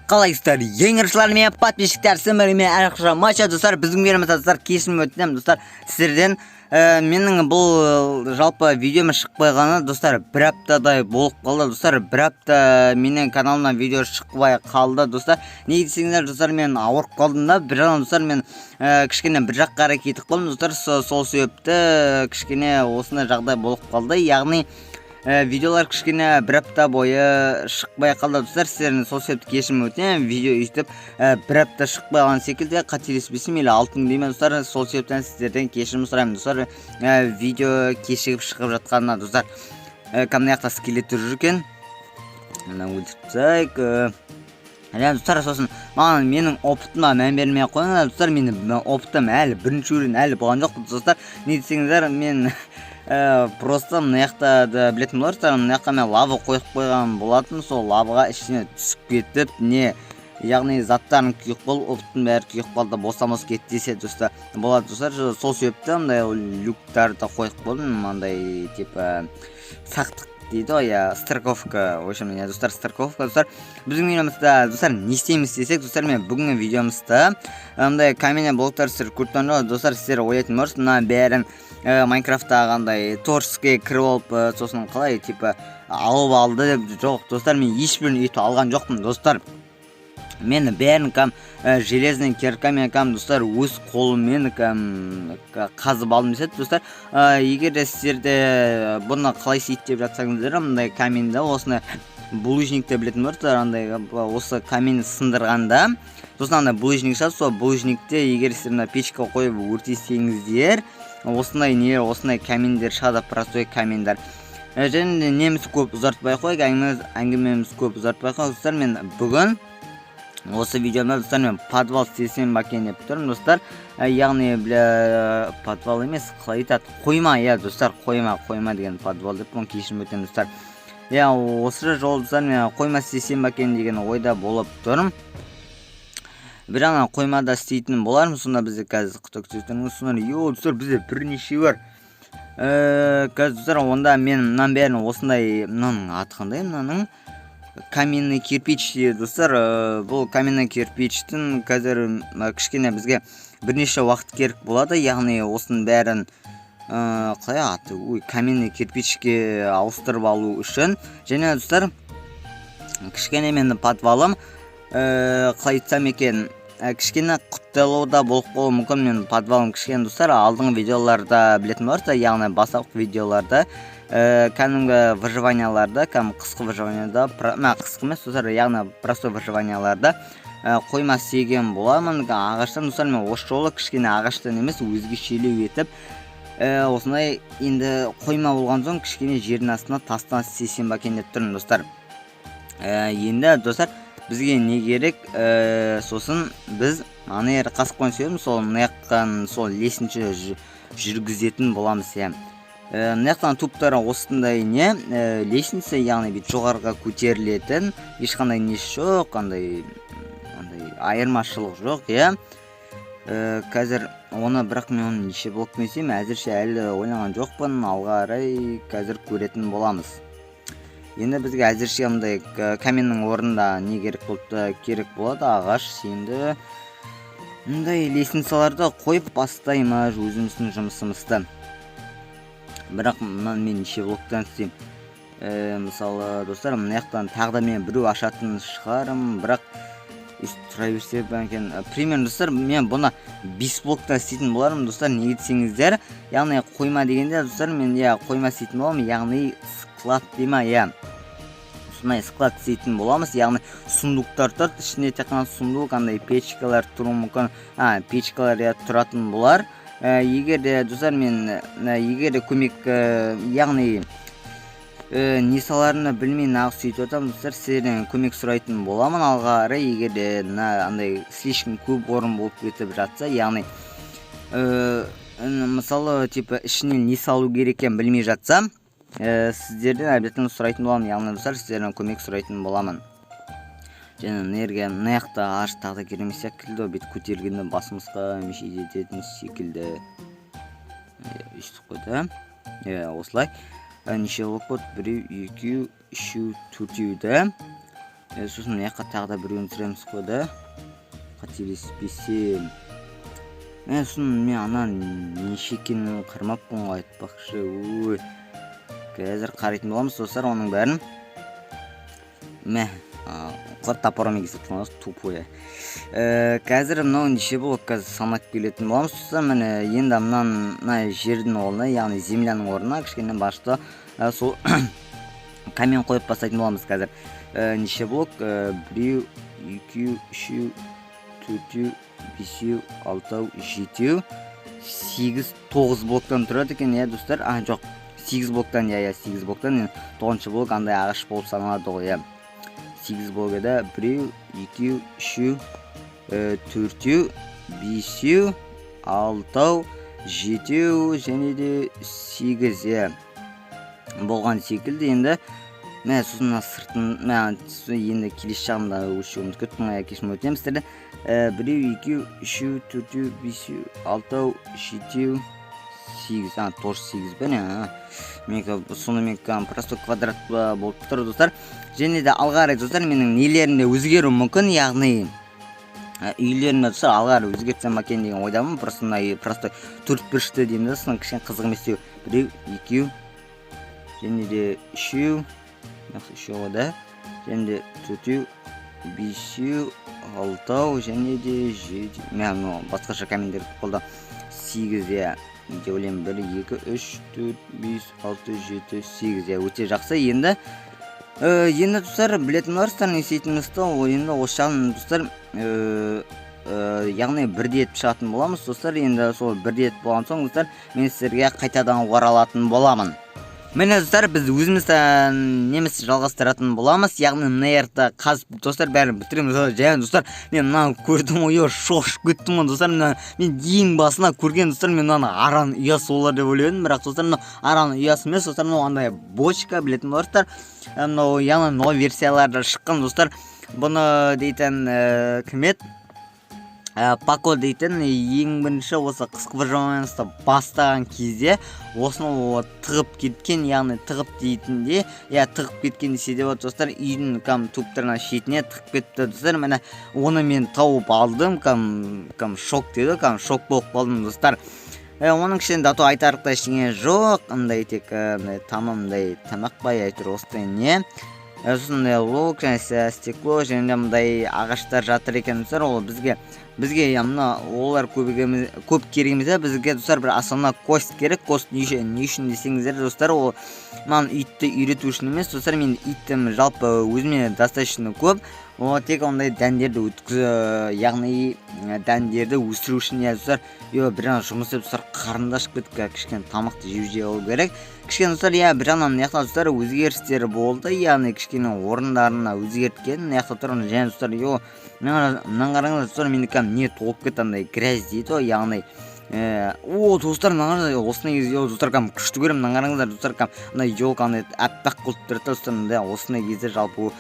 Қалайсыздар, еңіршілер мен подписчиктер, сіздермен әрқашан матча достар, біздің береміз достар, кешірім өтінемін достар, сіздерден. Менің бұл жалпы видеома шығып қойғаны достар, бір аптадай болып қалды достар, бір апта менің каналымнан видео шықпай қалды достар. Неге десеңіздер достар, мен ауырып қалдым да, бір жағынан достар, мен кішкене бір жаққа қарай кетіп қалдым достар, сол себепті кішкене осындай жағдай болып қалды, яғни видеолар кішкене бір апта бойы шықпай қалды достар, сіздердің сол себепті кешірім өтінемін. Видео өйстіп бір апта шықпай қалған секілді, қателеспесем или 6 күн деймін достар, сол себептен сіздерден кешірім сұраймын достар. Видео кешігіп шығып жатқанына достар. Кәміне жақта скелеттер жүр екен, мына өлтіріп тастайық. Достар, сосын маған менің опытыма мән бермей қойыңдар достар, менің опытым әлі бірінші өрен әлі болған жоқ достар. Не десеңіздер, мен просто мына жақта да білетін боларсыздар, мына жаққа мен лава қойып қойған болатын, сол лаваға ішіне түсіп кетіп, не яғни заттарын күйіп болып, опыттың бәрі күйіп қалды, босамыз кетті десе достар болады достар. Сол себепті мындай люктарды қойып қойдым, мындай типа сақтық дейді ғой, страховка, в общем, достар, страховка достар. Біздің видеомызда достар не істейміз десек достар, мен бүгінгі видеомызда мындай каменя блоктар сіздер көріп достар, сіздер ойлайтын боларсыз, мына бәрін Майнкрафтта қандай творческий кіріп алып, сосын қалай типа алып алды деп. Жоқ достар, мен ешбірін өйтіп алған жоқпын достар. Мен бәрін железный киркамен достар өз қолыммен қазып алдым деседі достар. Егер де сіздерде бұны қалай істейді деп жатсаңыздар, мындай каменді осыны булыжникті білетін боларсыздар, андай осы каменді сындырғанда сосын андай булыжник шығады, сол булыжникте егер сіздер мына печка қойып өртесеңіздер, осындай камендер шығады, простой камендар. Және неміз көп ұзартпай қойық, әңгімеміз көп ұзартпай қойық достар. Мен бүгін осы видеомда достар, мен подвал істесем бакен деп тұрмын достар. Яғни подвал емес, қалай айтады, қойма, достар, қойма деген подвал деп бұны кешірім өтемін достар. Осы жол достар, мен қойма істесем бакен деген ойда болып тұрмын. Бір ана қоймада істейтін болармын, сонда бізде қазір құттықтайтын достар, бізде бірнеше бар. Қазір достар, онда мен мынан бәрін осындай, мынаның аты қандай, мынаның каменный кирпич достар. Бұл каменный кирпичтің қазір кішкене бізге бірнеше уақыт керек болады, яғни осының бәрін қалай аты, каменный кирпичке ауыстырып алу үшін. Және достар, кішкене менің подвалым қалай айтсам екен, кішкене құттылауда болып қалуы мүмкін. Мен подвалым кішкене достар, алдыңғы видеоларда білетін боларсыздар, яғни бастапқы видеоларда кәдімгі выживанияларда, қысқы выживанияда, қысқы емес достар, яғни простой выживанияларда қойма істеген боламын. Ағаштан достар, мен осы жолы кішкене ағаштан емес, өзгешелеу етіп осындай енді қойма болған соң кішкене жердің астына тастан істесем бакен деп тұрмын достар. Енді достар, бізге не керек, сосын біз ана ері қасықпен сөйлеміз, сол мынаяқтан сол лесінші жүргізетін боламыз. Мынаяқтан туптары осындай не лесница, яғни бет жоғарға көтерілетін, ешқандай несі жоқ, андай айырмашылық жоқ. Қазір оны, бірақ мен оны неше болып көмесем, әзірше әлі ойлаған жоқпын, алға қарай қазір көретін боламыз. Енді бізге әзірше мындай каменнің орнында не керек болады, ағаш, енді мындай лесницаларды қойып бастаймыз өзіміздің жұмысымызды. Бірақ мен неше блоктан істеймін. Мысалы достар, мынаяқтан тағы да мен біреу ашатын шығарым, бірақ тұра берсе бәнкен. Примерно достар, мен бұны 5 блоктан істейтін боларым достар. Неге десеңіздер, яғни қойма дегенде достар, мен қойма істейтін боламын, яғни склад дейма, сондай склад істейтін боламыз, яғни сундуктар тұрады, ішінде тек қана сундук, андай печкалар тұруы мүмкін, печкалар тұратын болар. Егер де достар, мен егер де көмек, яғни несаларыны білмей нағыз сөйтіп отам достар, сіздерден көмек сұрайтын боламын алға қарай. Егер де андай слишком көп орын болып кетіп жатса, яғни мысалы типа ішінен не салу керек екенін білмей жатсам, сіздерден обязательно сұрайтын боламын, яғни достар, сіздерден көмек сұрайтын боламын. Және энергия мынаяқта ағаш тағы да керемес секілді, бет көтерілгенде басымызға меше жететін секілді. Үштік қойды. Осылай. Неше болып қойды? 1, 2, 3, 4-еуді. Сосын мына жаққа тағы да біреуін түсіреміз қой да. Қателеспесем. Сосын мен ана неше екенін қармаппын ғой айтпақшы. Ой. Қазір қарайтын боламыз достар оның бәрін. Құлап тапырымен кесіп тұрмыз, тупое. Қазір мынау неше болып қазір санап келетін боламыз достар. Міне енді мына жердің орнына, яғни земляның орнына кішкене башта сол камен қойып бастайтын боламыз қазір. Неше блок? 1, 2, 3, 4, 5, 6, 7, 8, 9 блоктан тұрады екен, достар. Жоқ, 8 блоктан, 8 блоктан. 9-шы блок андай ағаш болып саналады ғой, 8 блогада 1, 2, 3, 4, 5, 6, 7 және де 8 болған секілді. Енді сосын сыртын енді келесі жағында өлшеуіміз көттің кешім өтемін сіздерді. 1, 2, 3, 4, 5, 6, 7, 8, тоже 8 бәне. Соны мен просто квадрат болып тұр достар. Және де алғары достар менің нелерінде өзгеру мүмкін, яғни үйлерінде достар алғары өзгертсем екен деген ойдамын. Просто 4 бұрышты деймін да, соны кішкене қызық емес деу. 1, 2, және де 3, үшеуі да, және де 4, 5, 6 және де 7. Мен басқаша камендер қолда 8 деп ойлаймын. 1, 2, 3, 4, 5, 6, 7, 8 өте жақсы. Енді достар білетін боларсыздар не істейтінімізді. Енді осы жағын достар яғни бірде етіп шығатын боламыз достар. Енді сол бірде етіп болған соң достар мен сіздерге қайтадан оралатын боламын. Міне достар біз өзімізді неміз жалғастыратын боламыз. Яғни мына жерді қазып достар бәрін бітіреміз. Және достар мен мынаны көрдім ғой, шошып кеттім ғой достар. Мен ең басына көрген достар мен мынаны аран ұясы олар деп ойлаймын. Бірақ достар мынау аран ұясы емес достар, мынау андай бочка білетін боларсыздар. Мынау яғни мынау версияларда шыққан достар. Бұны дейтін кім еді? Пако дейтін ең бірінші осы қысқы выживаниесті бастаған кезде осыны тығып кеткен, яғни тығып дейтінде, тығып кеткен десе де достар, үйдің туптарына шетіне тығып кетті достар. Міне оны мен тауып алдым, шок деді, шок болып қалдым достар. Оның кішкене дату айтарлықтай ештеңе жоқ, андай тек тамамдай тамақ бай айтыр осындай не. Сондай лук және стекло және мындай ағаштар жатыр екен достар. Ол бізге олар көп керегіміз, бізге достар бір асана кост керек. Кост не үшін десеңіздер достар, ол маған итті үйрету үшін емес достар. Мен иттім жалпы өзіме достаточно көп. Ол тек ондай дәндерді яғни дәндерді өсіру үшін достар. Бір жұмыс деп достар қарынды ашып кетіп кішкене тамақты жеу алу керек. Кішкене достар бір жағынан достар өзгерістері болды, яғни кішкене орындарына өзгерткен. Достар және достар мынаны қараңыз достар, менікі не толып кетті андай грязь дейді ғой, яғни достар мынаны осыны кезде достар күшті көремін. Мынаны қараңыздар достар, андай елка андай аппақ қылып тұрады достар. Осыны кезде жалпы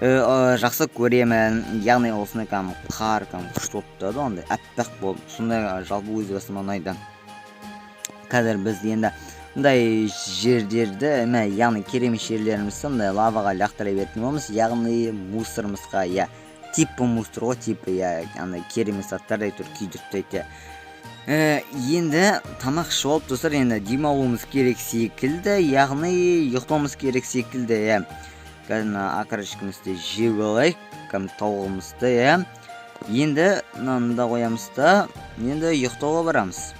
жақсы көремін, яғни осыны қар күшті болып тұрады, андай аппақ болып, сондай жалпы өз басыма ұнайды. Қазір біз енді мындай жерлерді, яғни керемет жерлерімізді мындай лаваға лақтыра беретін боламыз, яғни мусорымызға, типі мусор ғой, типі керемет заттардай тұр күйдіртті. Енді тамақ ішіп алып достар, енді демалуымыз керек секілді, яғни ұйықтауымыз керек секілді. Қазір ақырышқымызды жеу алайық, тауығымызды. Енді мынаны да қоямыз да, енді ұйықтауға барамыз.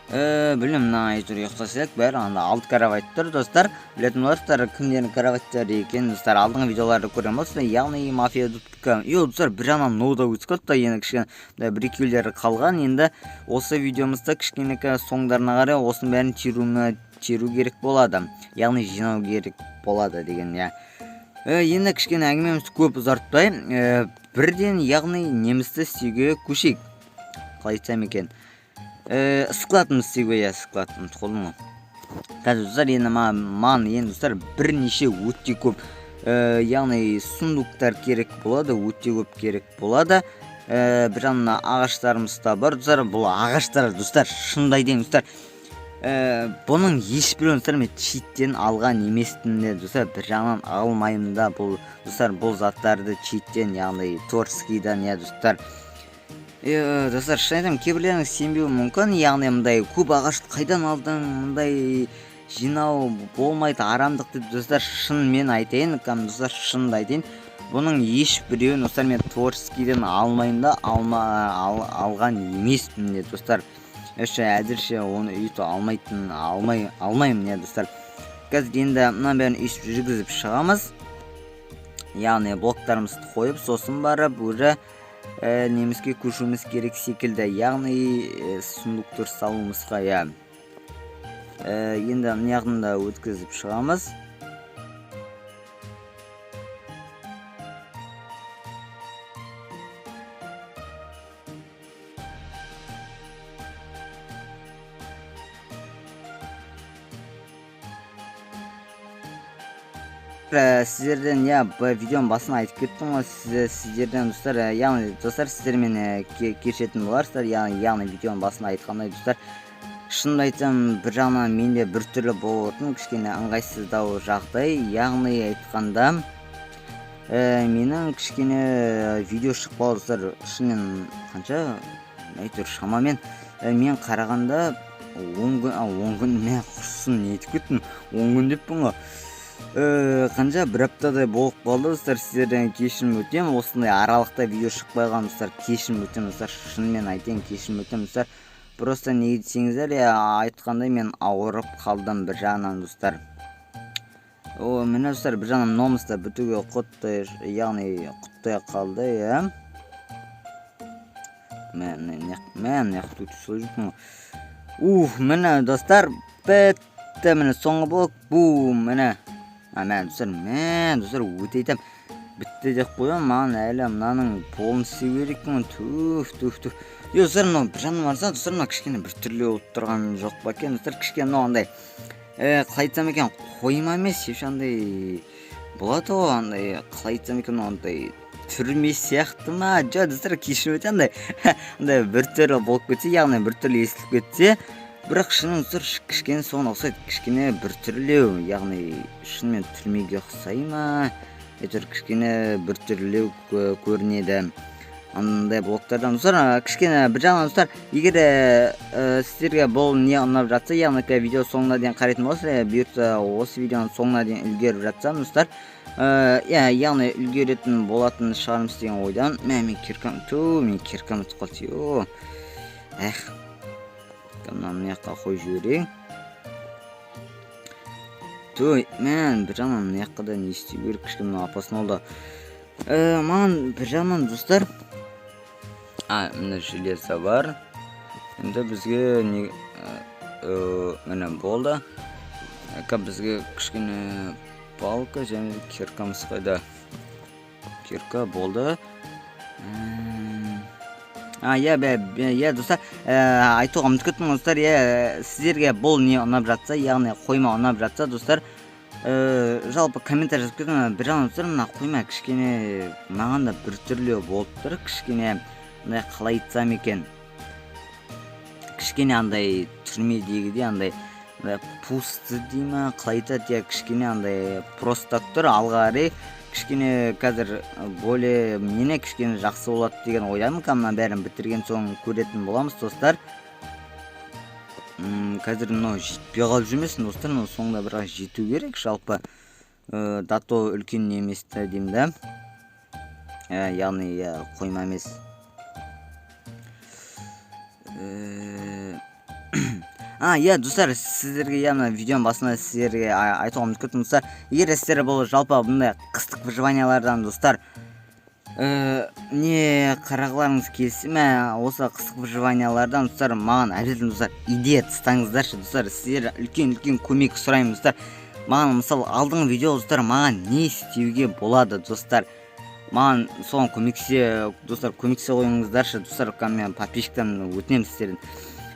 Білім, мына айтыр ұйықтасақ бәрі алты каравайт тұр достар. Білетін боларсыздар кімдердің каравайттары екен достар, алдыңғы видеоларды көрген болсыздар. Яғни мафия дұттыққа достар бір жағынан ноуда өтскотта, енді кішкене бір екеулері қалған. Енді осы видеомызда кішкене соңдарына қарай осының бәрін теру керек болады, яғни жинау керек болады деген. Енді кішкене әңгімемізді көп ұзартпай бірден яғни немізді істеуге көшейік. Қалай айтсам екен, ысқылатымыз істеуге, ысқылатымыз қолым ғой. Қазір достар, енді маған енді достар бірнеше өте көп яғни сундуктар керек болады, өте көп керек болады. Бір ағаштарымыз да бар достар. Бұл ағаштар достар шындай деймін достар, бұның ешбіреуін достар мен читтен алған емеспін де достар, бір жағынан алмаймын да бұл достар, бұл заттарды читтен, яғни Творскийдан, достар. Достар, шын айтамын, кейбірлеріңіз сенбеуі мүмкін, яғни мындай көп ағашты қайдан алдың, мындай жинау болмайды, арамдық деп достар, шын мен айтайын, достар, шынды айтайын. Бұның ешбіреуін достар мен Творскийден алмаймын да, алған емеспін де достар. Әзірше оны үйті алмаймын достар. Қазір енді мына бәрін үйсіп жүргізіп шығамыз. Яғни блоктарымызды қойып, сосын барып уже немізге көшуіміз керек секілді. Яғни сундуктар салуымызға енді неғында өткізіп шығамыз. Сіздерден видеоның басына айтып кеттім ғой, сіздерден достар, яғни достар, сіздермен кешетін боларсыздар, яғни видеоның басына айтқандай достар, шынымды айтсам, бір жағынан менде бір түрлі болатын кішкене ыңғайсыздау жағдай, яғни айтқанда менің кішкене видео шықпау достар, шынымен қанша әйтеуір шамамен мен қарағанда 10 күн мен құрсын нетіп кеттім, 10 күн деппін ғой. Қанша бір аптадай болып қалды достар, сіздерден кешірім өтемін. Осындай аралықта видео шықпайған достар, кешірім өтемін достар, шынымен айтайын, кешірім өтемін достар. Просто неге десеңіздер, айтқандай мен ауырып қалдым бір жағынан достар. Міне достар, бір жағынан номыста бітуге құттай, яғни құттай қалды, Мен яқты сол жүрмін. Міне достар, бітті, міне соңғы блок, міне. Мен достар өте айтам, бітті деп қойам, маған әлі мынаның полын істеу керекпін. Түф. Достар, мынау бір жағынан барса, достар, мына кішкене бір түрлі болып тұрған жоқ па екен, достар, кішкене мынау андай қалай айтсам екен, қойма емес, андай болады ғой, андай қалай айтсам екен, андай түрме сияқты ма, достар, кешірім өте андай бір түрлі болып кетсе, яғни бір түрлі естіліп кетсе, бірақ шынымен достар, кішкене соған ұқсайды, кішкене бір түрлеу, яғни шынымен түрмеге ұқсай ма, әйтеуір кішкене бір түрлеу көрінеді. Андай блоктардан достар, кішкене бір жағынан достар, егер сіздерге бұл не ұнап жатса, яғни видео соңына дейін қарайтын боласыздар, бұйыртса осы видеоның соңына дейін үлгеріп жатсам достар, яғни үлгеретін болатын шығармыз деген ойдан. Мен киркам ұтып қалды. Мына жаққа қой жіберейін. Мен бір жағынан мына жаққа да не істеу керек, кішкене апасын олды. Маған бір жағынан достар, міне железо бар. Енді бізге міне болды. Бізге кішкене палка және киркамыз қайда. Кирка болды. Достар, айтуға ұмытып кеттім достар, сіздерге бұл не ұнап жатса, яғни қойма ұнап жатса достар, жалпы комментарий жазып кетіңіздер. Бір жағынан достар, мына қойма кішкене маған да бір түрлі болып тұр, кішкене қалай айтсам екен, кішкене андай түрмедегідей андай пусты дей ма, қалай айтады, кішкене андай просто тұр, алға қарай кішкене қазір более мені кішкене жақсы болады деген ойдамын. Мына бәрін бітірген соң көретін боламыз достар. Қазір мынау жетпей қалып жүрмесін достар, мынау соңында бірақ жету керек. Жалпы дато үлкен емес деймін да, яғни қойма емес. Достар, сіздерге видеоның басында сіздерге айтуға ұмытып кеттім достар. Егер сіздер бұл жалпы бұндай қыстық выживаниялардан достар не қарағыларыңыз келсе ме, осы қыстық выживаниялардан достар маған обязательно достар идея тастаңыздаршы достар. Сіздер үлкен көмек сұраймын достар. Маған мысалы алдыңғы видео достар маған не істеуге болады достар. Маған соған көмексе достар, көмексе қойыңыздаршы достар. Мен подписчиктан өтінемін сіздерден.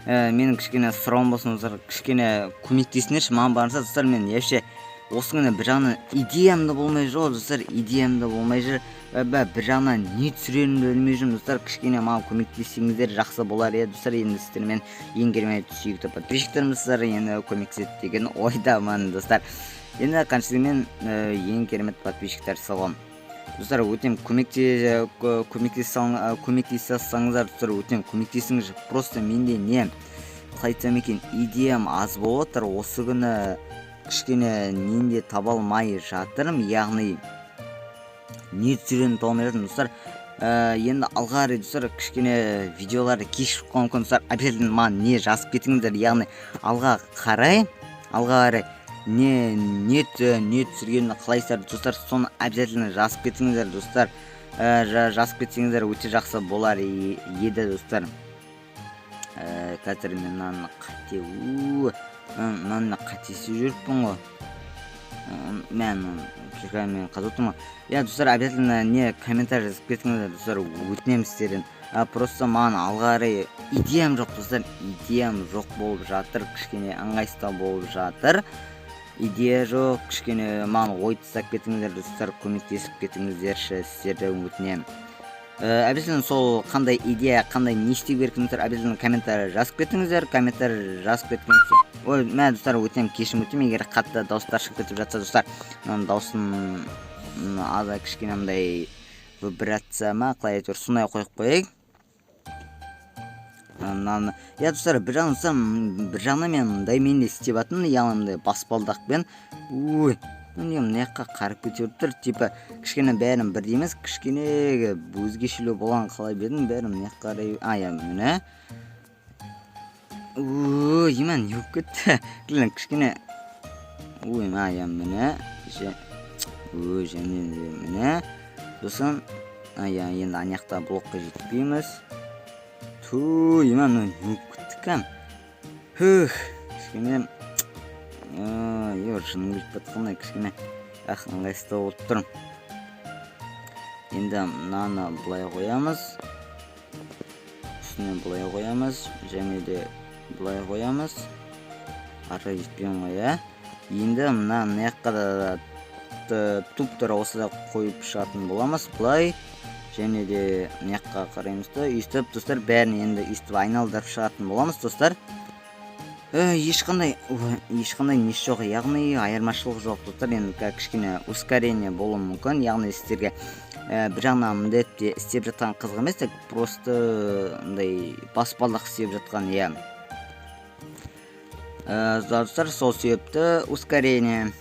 Менің кішкене сұрауым болсын достар, кішкене көмектесіңдерші маған барынша достар. Мен ешше осыны бір жағынан идеям да болмай жүр достар, идеям да болмай жүр. Бір жағынан не түсіремді білмей жүрмін достар. Кішкене маған көмектессеңіздер жақсы болар еді достар. Енді сіздермен ең керемет сүйікті подписчиктеріміздер енді көмектеседі деген ойдамын достар. Енді қаншалығымен ең керемет подписчиктер салғам достар. Өтем көмектесе алсаңыздар достар, өтем көмектесіңіз. Просто менде не айтсам екен, идеям аз болып отыр. Осы күні кішкене ненде таба алмай жатырмын, яғни не түсіремін таба алмай жатырмын достар. Енді алға қарай достар кішкене видеоларды кешігіп қалуым мүмкін достар. Обязательно маған не жазып кетіңіздер, яғни алға қарай не түсіргенімді қалайсыздар достар, соны обязательно жазып кетіңіздер достар. Жазып кетсеңіздер өте жақсы болар еді достар. Қазір мен мынаны қатесі жүріппін ғой. Мен қазотым. Я достар, обязательно не комментарий жазып кетіңіздер достар, өтінемін сіздерден. Просто маған алға қарай идеям жоқ достар, идеям жоқ болып жатыр, кішкене ыңғайсыздау болып жатыр. Идея жоқ, кішкене маған ой тастап кетіңіздер достар, көмектесіп кетіңіздерші, сіздерден өтінемін. Обязательно сол қандай идея, қандай не істеу керектігіңіздер обязательно комментарий жазып кетіңіздер. Комментарий жазып кеткенсіз. Ой, мен достар өтем, кешірім өтем, егер қатты дауыстар шығып кетіп жатса достар, дауысын аза кішкене мындай вибрация ма, қалай әйтеуір сондай қойып қояйық. Я достар, бір жағынан мен мындай мен де істеп жатырмын, яғни мындай баспалдақпен. Ой, мына жаққа қарып кетіп тұр, типа кішкене бәрін бірдей емес, кішкене өзгешелеу болған қалай бердім, бәрін мына жаққа қарай. Міне. Ой, мен не болып кетті? Кішкене. Ой, міне. Ой, және міне. Сосын, енді аяқта блокқа жетпейміз. Туй, мен не болып кетті кәм? Кішкене. Шының келіп батқандай кішкене ыңғайсыздау болып тұрмын. Енді мынаны былай қоямыз. Үстіне былай қоямыз, және де былай қоямыз. Ары жетпеймін ғой, Енді мына жаққа да туп-тура осыда қойып шығатын боламыз. Былай, және де мына жаққа қараймыз да, өйстіп достар, бәрін енді өйстіп айналдырып шығатын боламыз достар. Ешқандай несі жоқ, яғни айырмашылық жоқ достар. Енді кішкене ускорение болуы мүмкін, яғни сіздерге бір жағынан міндетті істеп жатқан қызық емес, просто баспалдақ істеп жатқан, достар, сол себепті ускорение.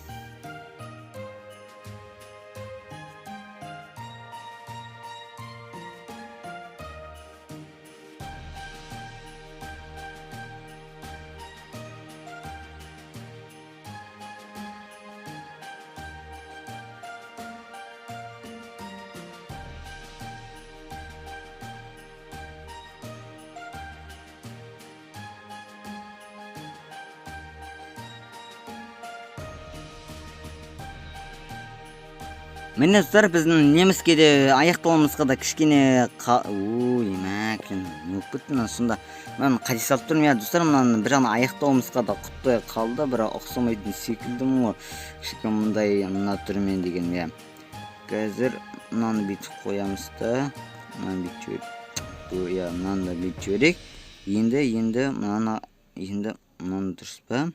Міне достар, біздің неміске де аяқтауымызға да кішкене ой, мәкін, өкпіттін сонда. Мен қадес алып тұрмын, достар, мынаны бір жағынан аяқтауымызға да құттай қалды, бір ұқсамайтын секілдім ғой. Кішкене мұндай мына түрмен деген, Қазір мынаны бүйтіп қоямыз да, мынаны бүйтіп жіберейік. Енді мынаны дұрыс па?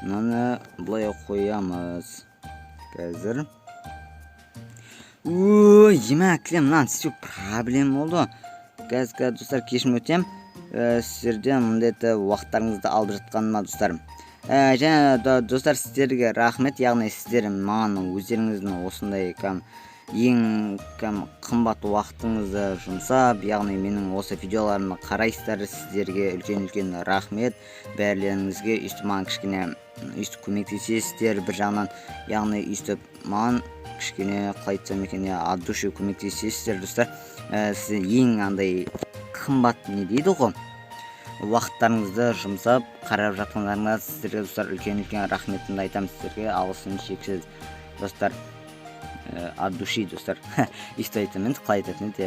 Мынаны былай қоямыз. Қазір ой, мәкілем, мынаны істеу проблема болды. Қазір достар, кешірім өтем. Сіздерден мындай уақыттарыңызды алып жатқаныма достар. Және достар, сіздерге рахмет, яғни сіздер маған өздеріңіздің осындай ең қымбат уақытыңызды жұмсап, яғни менің осы видеоларымды қарайсыздар, сіздерге үлкен рахмет. Бәрлеріңізге өйстіп маған кішкене өйстіп көмектесесіздер бір жағынан, яғни өйстіп маған кішкене қалайтсам екен, от души көмектесесіздер достар. Сіз ең андай қымбат не дейді ғой, уақыттарыңызды жұмсап қарап жатқандарыңызға сіздерге достар үлкен рахметімді айтамын сіздерге, алғысым шексіз достар. От души достар. Өйстіп айтамын, қалай айтатын еді,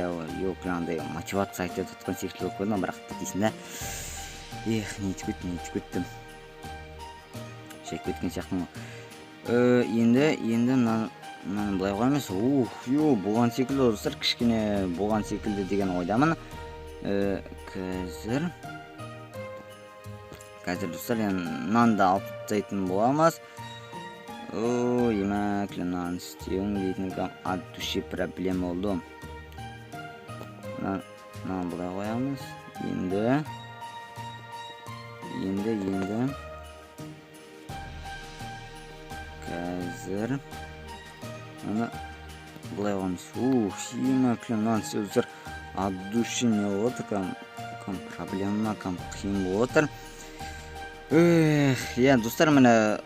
андай мотивация айтып жатқан секілді болып көрдім, бірақ дейсің да. Не етіп кеттім. Шайып кеткен сияқтымын ғой. Енді мынаны былай қоймыз. Болған секілді достар, кішкене болған секілді деген ойдамын. Қазір достар, нанды алып тастайтын боламыз. Емәклі нан істеуің дейтін от души проблема болды. Нан былай қоямыз. Енді қазір аны былай қоямыз. Емәклі нан істеу достар, от души не болады, проблема, қиын болып отыр. Достар, міне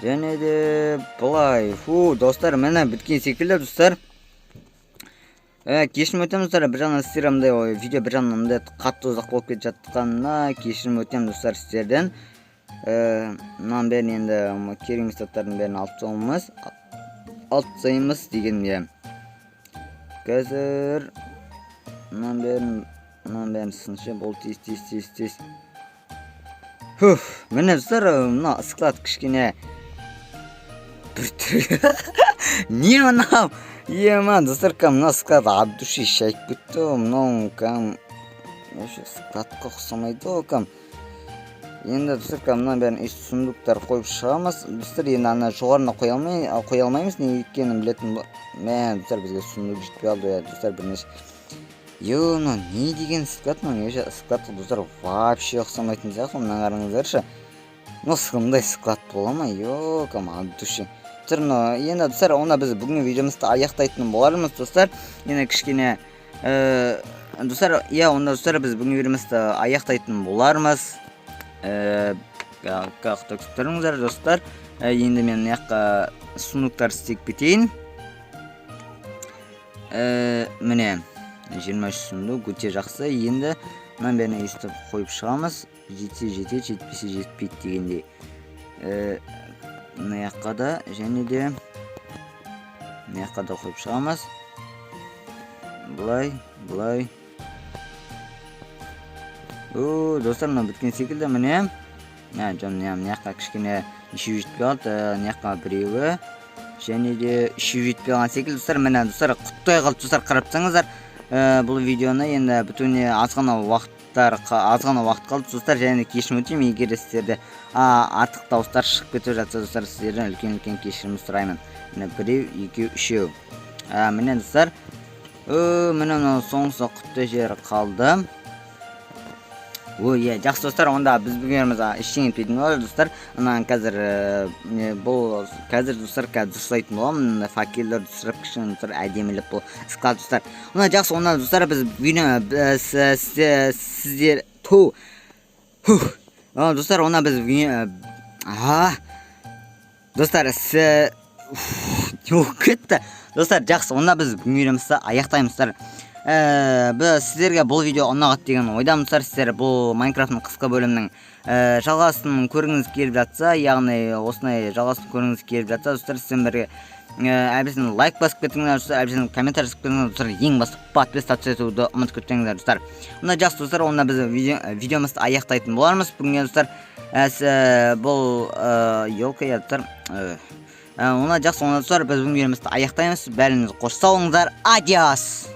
және де былай. Достар, міне біткен секілді достар. Кешірім өтемін достар, бір жағынан сіздер видео бір жағынан қатты ұзақ болып кетіп жатқанына кешірім өтемін достар сіздерден. Мынан бәрін енді керек заттардың бәрін алып тастаймыз деген. Қазір мынан бәрін сыншы бол тез. Міне достар, мына склад кішкене бір түрі. Не мынау? Достар, мына склад от души шайып кетті. Мынау складқа ұқсамайды. Енді достар, мына бәрін сундуктар қойып шығамыз. Достар, енді ана жоғарына қоя алмаймыз, не екенін білетін. Достар, бізге сундук жетпей алды. Достар, бірнеше. Не деген склад? Складқа достар вообще ұқсамайтын сияқты. Мына қараңыздаршы. Қандай склад бола ма? От души. Енді достар, оны біз бүгінгі видеомызды аяқтайтын болармыз достар. Енді кішкене достар, достар, біз бүгінгі видеомызды аяқтайтын болармыз. Күтіңіздер достар. Енді мен яққа сундуктар істеп кетейін. Міне 23 сундук өте жақсы. Енді мынан бәрін естіп қойып шығамыз. Жетсе жетеді, жетпесе жетпейді дегендей. Мына жаққа да және де мына жаққа да қойып шығамыз. Бұлай. Достар, мына біткен секілді. Міне мына жаққа кішкене үшеу жетпей қалды. Мына жаққа біреуі және де үшеу жетпей қалған секілді. Достар, міне достар, құттай қалды достар, қарап тұрсаңыздар. Бұл видеоны енді бітуіне азғана уақыт қалды достар, және кешірім өтемін егер сіздерде артық дауыстар шығып кетіп жатса достар, сіздерден үлкен кешірім сұраймын. Міне біреу, екеу, үшеу. Міне достар, міне соңғысы құтты жері қалды. Жақсы достар, онда біз бүгініміз ештеңе етпейтін болады достар. Қазір достар дұрыстайтын боламын. Факелдер дұрыстырып кішкене достар әдемілеп бұл склад достар. Жақсы, онда достар біз сіздер достар, онда біз достар кетті. Достар, жақсы, онда біз бүгінімізді аяқтаймыздар. Сіздерге бұл видео ұнағат деген ойдамыздар. Сіздер бұл Майнкрафтың қысқа бөлімнің жалғасын көргіңіз келіп жатса, яғни осындай жалғасын көргіңіз келіп жатса, достар, сізден бірге әлбетте лайк басып кетіңіздер достар, әлбетте комментарий жазып кетіңіздер достар, ең басты подписаться етуді ұмытып кетпеңіздер достар. Жақсы достар, онда біз видеомызды аяқтайтын болармыз. Бүгінге достар, бұл достар. Жақсы, онда достар, біз бүгінгі видеомызды аяқтаймыз. Бәріңіз қош сау болыңыздар. Адиос.